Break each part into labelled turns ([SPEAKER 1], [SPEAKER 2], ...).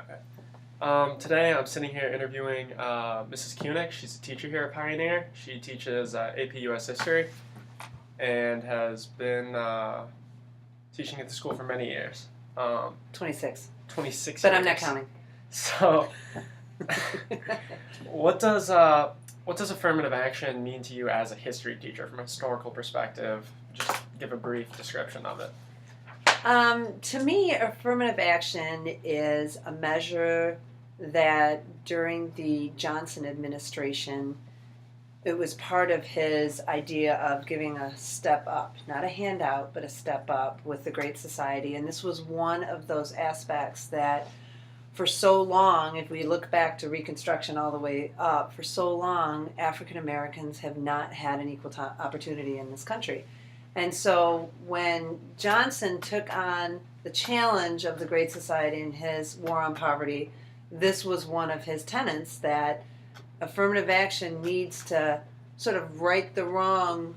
[SPEAKER 1] Okay. Today I'm sitting here interviewing Mrs. Kunick. She's a teacher here at Pioneer. She teaches AP US History and has been teaching at the school for many years.
[SPEAKER 2] 26.
[SPEAKER 1] 26
[SPEAKER 2] But
[SPEAKER 1] years.
[SPEAKER 2] I'm not counting.
[SPEAKER 1] So, what does affirmative action mean to you as a history teacher from a historical perspective? Just give a brief description of it.
[SPEAKER 2] To me, affirmative action is a measure that during the Johnson administration, it was part of his idea of giving a step up, not a handout, but a step up with the Great Society. And this was one of those aspects that for so long, if we look back to Reconstruction all the way up, for so long, African Americans have not had an equal opportunity in this country. And so when Johnson took on the challenge of the Great Society and his war on poverty, this was one of his tenets that affirmative action needs to sort of right the wrong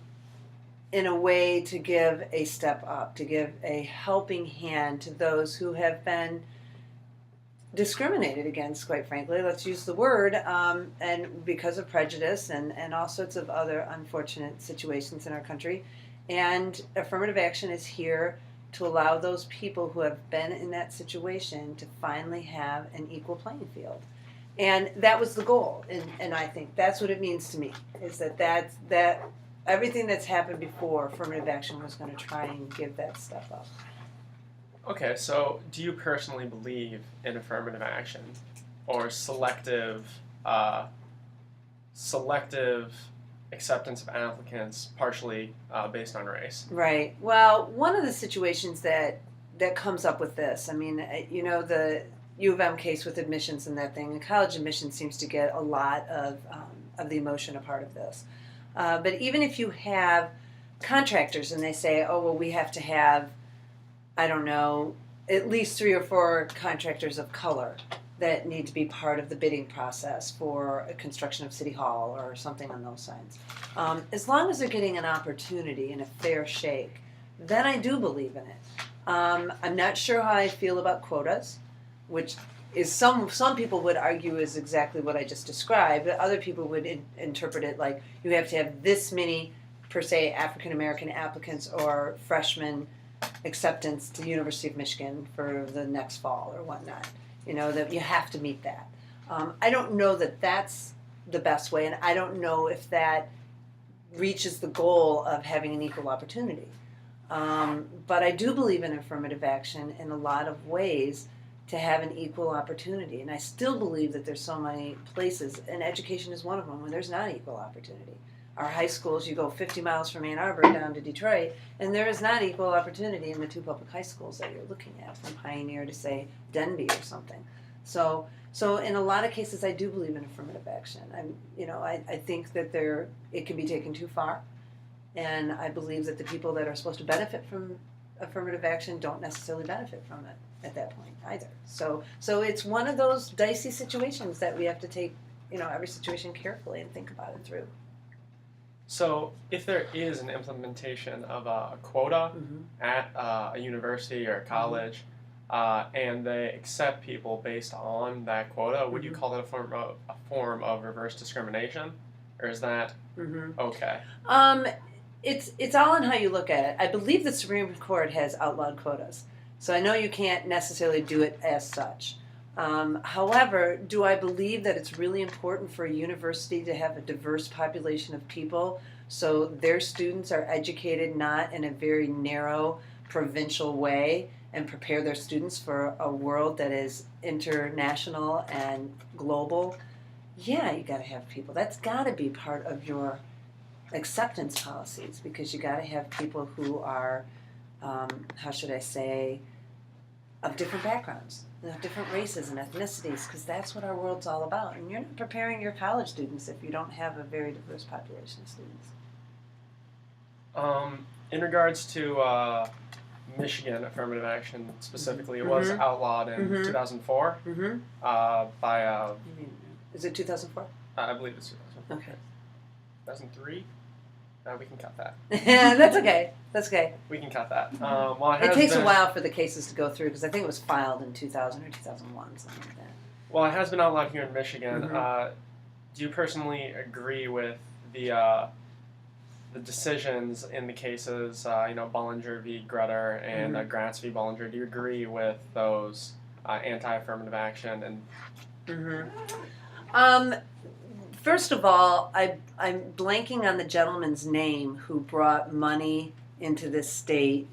[SPEAKER 2] in a way to give a step up, to give a helping hand to those who have been discriminated against, quite frankly, let's use the word, and because of prejudice and all sorts of other unfortunate situations in our country. And affirmative action is here to allow those people who have been in that situation to finally have an equal playing field. And that was the goal, and I think that's what it means to me, is that everything that's happened before, affirmative action was going to try and give that step up.
[SPEAKER 1] Okay, so do you personally believe in affirmative action or selective acceptance of applicants partially based on race?
[SPEAKER 2] Right. Well, one of the situations that comes up with this, I mean, the U of M case with admissions and that thing, and college admissions seems to get a lot of the emotion a part of this. But even if you have contractors and they say, oh, well, we have to have, I don't know, at least 3 or 4 contractors of color that need to be part of the bidding process for a construction of City Hall or something on those lines. As long as they're getting an opportunity and a fair shake, then I do believe in it. I'm not sure how I feel about quotas, which is some people would argue is exactly what I just described, but other people would interpret it like you have to have this many, per se, African American applicants or freshmen acceptance to the University of Michigan for the next fall or whatnot. That you have to meet that. I don't know that that's the best way, and I don't know if that reaches the goal of having an equal opportunity. But I do believe in affirmative action in a lot of ways to have an equal opportunity. And I still believe that there's so many places, and education is one of them, where there's not equal opportunity. Our high schools, you go 50 miles from Ann Arbor down to Detroit, and there is not equal opportunity in the 2 public high schools that you're looking at, from Pioneer to, say, Denby or something. So in a lot of cases, I do believe in affirmative action. I think that it can be taken too far, and I believe that the people that are supposed to benefit from affirmative action don't necessarily benefit from it at that point either. So it's one of those dicey situations that we have to take, every situation carefully and think about it through.
[SPEAKER 1] So, if there is an implementation of a quota at a university or a college, and they accept people based on that quota, would you call that a form of reverse discrimination, or is that okay?
[SPEAKER 2] It's all in how you look at it. I believe the Supreme Court has outlawed quotas, so I know you can't necessarily do it as such. However, do I believe that it's really important for a university to have a diverse population of people so their students are educated not in a very narrow provincial way and prepare their students for a world that is international and global? Yeah, you got to have people. That's got to be part of your acceptance policies, because you got to have people who are, how should I say, of different backgrounds, different races and ethnicities, because that's what our world's all about. And you're not preparing your college students if you don't have a very diverse population of students.
[SPEAKER 1] In regards to Michigan affirmative action specifically, it was outlawed in 2004 by...
[SPEAKER 2] Is it 2004?
[SPEAKER 1] I believe it's 2004.
[SPEAKER 2] Okay.
[SPEAKER 1] 2003? We can cut that.
[SPEAKER 2] That's okay. That's okay.
[SPEAKER 1] We can cut that. Well,
[SPEAKER 2] It takes a while for the cases to go through because I think it was filed in 2000 or 2001, something like that.
[SPEAKER 1] Well, it has been outlawed here in Michigan.
[SPEAKER 2] Mm-hmm.
[SPEAKER 1] Do you personally agree with the decisions in the cases, Bollinger v. Grutter and Gratz v. Bollinger? Do you agree with those anti-affirmative action and?
[SPEAKER 2] First of all, I'm blanking on the gentleman's name who brought money into this state.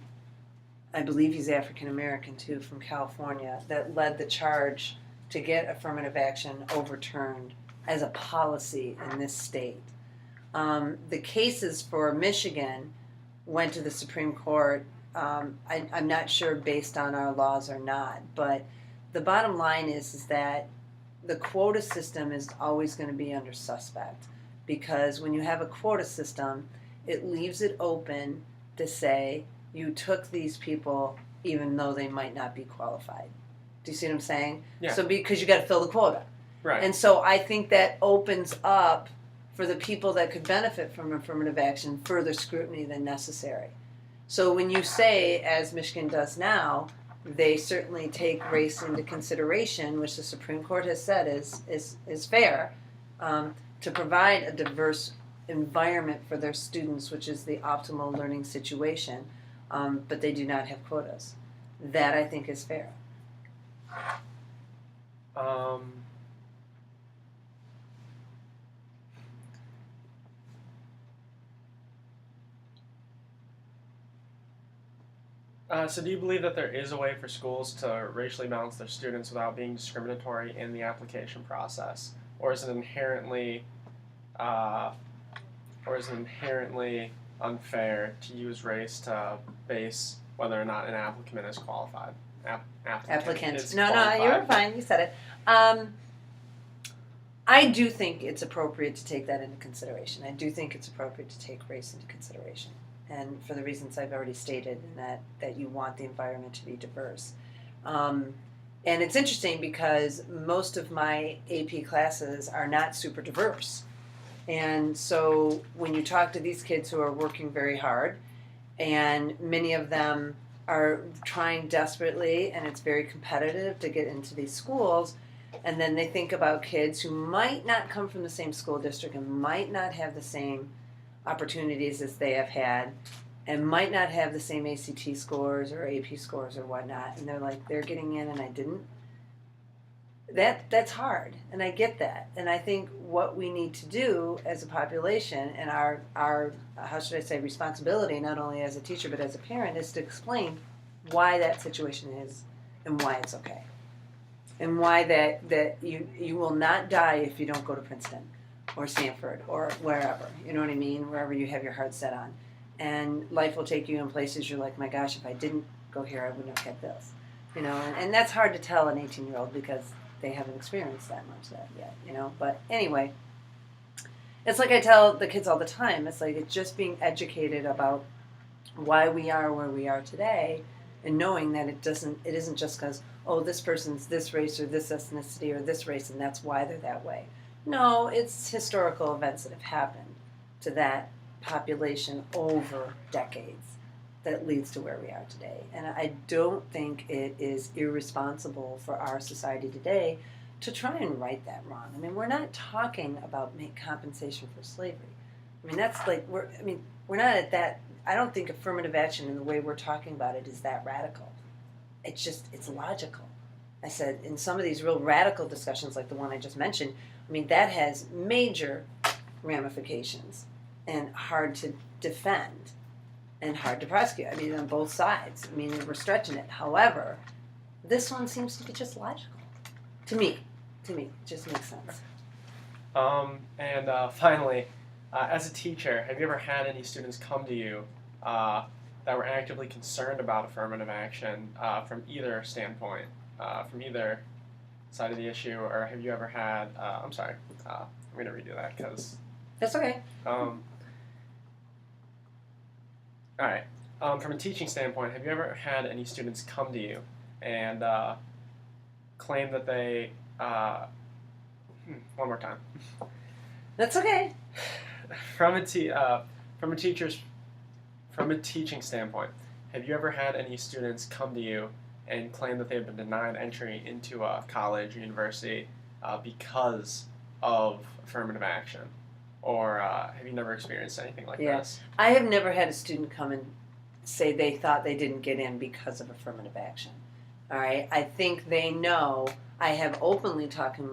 [SPEAKER 2] I believe he's African American too, from California, that led the charge to get affirmative action overturned as a policy in this state. The cases for Michigan went to the Supreme Court. I'm not sure based on our laws or not, but the bottom line is that the quota system is always going to be under suspect, because when you have a quota system, it leaves it open to say you took these people even though they might not be qualified. Do you see what I'm saying?
[SPEAKER 1] Yeah.
[SPEAKER 2] So because you got to fill the quota.
[SPEAKER 1] Right.
[SPEAKER 2] And so I think that opens up for the people that could benefit from affirmative action further scrutiny than necessary. So when you say, as Michigan does now, they certainly take race into consideration, which the Supreme Court has said is fair, to provide a diverse environment for their students, which is the optimal learning situation, but they do not have quotas. That I think is fair.
[SPEAKER 1] So do you believe that there is a way for schools to racially balance their students without being discriminatory in the application process? Or is it inherently unfair to use race to base whether or not an applicant is qualified?
[SPEAKER 2] Applicant.
[SPEAKER 1] Is
[SPEAKER 2] No,
[SPEAKER 1] qualified.
[SPEAKER 2] you were fine. You said it. I do think it's appropriate to take that into consideration. I do think it's appropriate to take race into consideration. And for the reasons I've already stated, and that you want the environment to be diverse. And it's interesting because most of my AP classes are not super diverse. And so when you talk to these kids who are working very hard, and many of them are trying desperately, and it's very competitive to get into these schools, and then they think about kids who might not come from the same school district and might not have the same opportunities as they have had, and might not have the same ACT scores or AP scores or whatnot, and they're like, they're getting in and I didn't. That's hard, and I get that. And I think what we need to do as a population, and our how should I say, responsibility, not only as a teacher but as a parent, is to explain why that situation is and why it's okay. And why that you will not die if you don't go to Princeton or Stanford or wherever, you know what I mean, wherever you have your heart set on. And life will take you in places you're like, my gosh, if I didn't go here, I wouldn't have had this. You know, and that's hard to tell an 18-year-old because they haven't experienced that much that yet, you know. But anyway, it's like I tell the kids all the time, it's like it's just being educated about why we are where we are today, and knowing that it isn't just because, oh, this person's this race or this ethnicity or this race and that's why they're that way. No, it's historical events that have happened to that population over decades that leads to where we are today. And I don't think it is irresponsible for our society today to try and right that wrong. I mean, we're not talking about compensation for slavery. I mean, that's like, we're not at that. I don't think affirmative action in the way we're talking about it is that radical. It's logical. I said, in some of these real radical discussions, like the one I just mentioned, I mean, that has major ramifications and hard to defend and hard to prosecute. I mean, on both sides. I mean, we're stretching it. However, this one seems to be just logical. To me, it just makes sense.
[SPEAKER 1] And finally, as a teacher, have you ever had any students come to you that were actively concerned about affirmative action from either standpoint, from either side of the issue, or have you ever had, I'm sorry, I'm going to redo that because...
[SPEAKER 2] That's okay.
[SPEAKER 1] All right. From a teaching standpoint, have you ever had any students come to you and claim that they... one more time.
[SPEAKER 2] That's okay.
[SPEAKER 1] From from a teacher's, from a teaching standpoint, have you ever had any students come to you and claim that they've been denied entry into a college or university because of affirmative action? Or have you never experienced anything like this?
[SPEAKER 2] I have never had a student come and say they thought they didn't get in because of affirmative action. All right, I think they know. I have openly spoken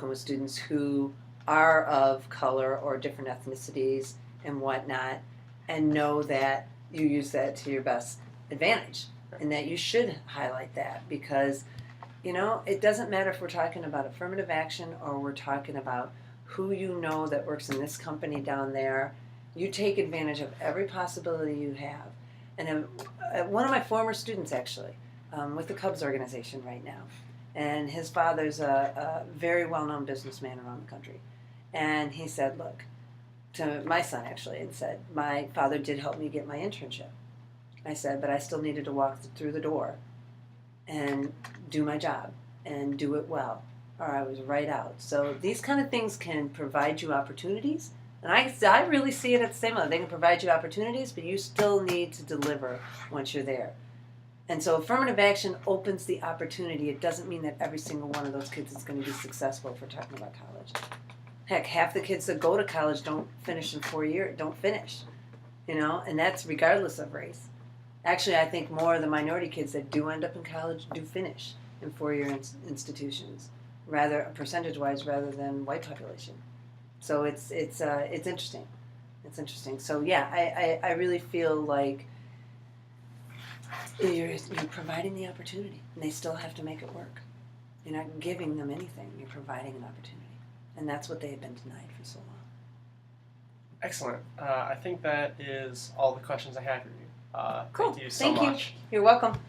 [SPEAKER 2] with students who are of color or different ethnicities and whatnot, and know that you use that to your best advantage, and that you should highlight that, because it doesn't matter if we're talking about affirmative action or we're talking about who that works in this company down there. You take advantage of every possibility you have. And one of my former students, actually, with the Cubs organization right now, and his father's a very well-known businessman around the country. And he said, look, to my son, actually, and said, my father did help me get my internship. I said, but I still needed to walk through the door and do my job and do it well, or I was right out. So these kind of things can provide you opportunities. And I really see it at the same level. They can provide you opportunities, but you still need to deliver once you're there. And so affirmative action opens the opportunity. It doesn't mean that every single one of those kids is going to be successful if we're talking about college. Heck, half the kids that go to college don't finish in 4 years, don't finish, and that's regardless of race. Actually, I think more of the minority kids that do end up in college do finish in 4-year institutions, percentage-wise, rather than white population. So it's interesting. It's interesting. So yeah, I really feel like you're providing the opportunity, and they still have to make it work. You're not giving them anything. You're providing an opportunity, and that's what they have been denied for so long.
[SPEAKER 1] Excellent. I think that is all the questions I have for you.
[SPEAKER 2] Cool.
[SPEAKER 1] Thank you so much.
[SPEAKER 2] You're welcome.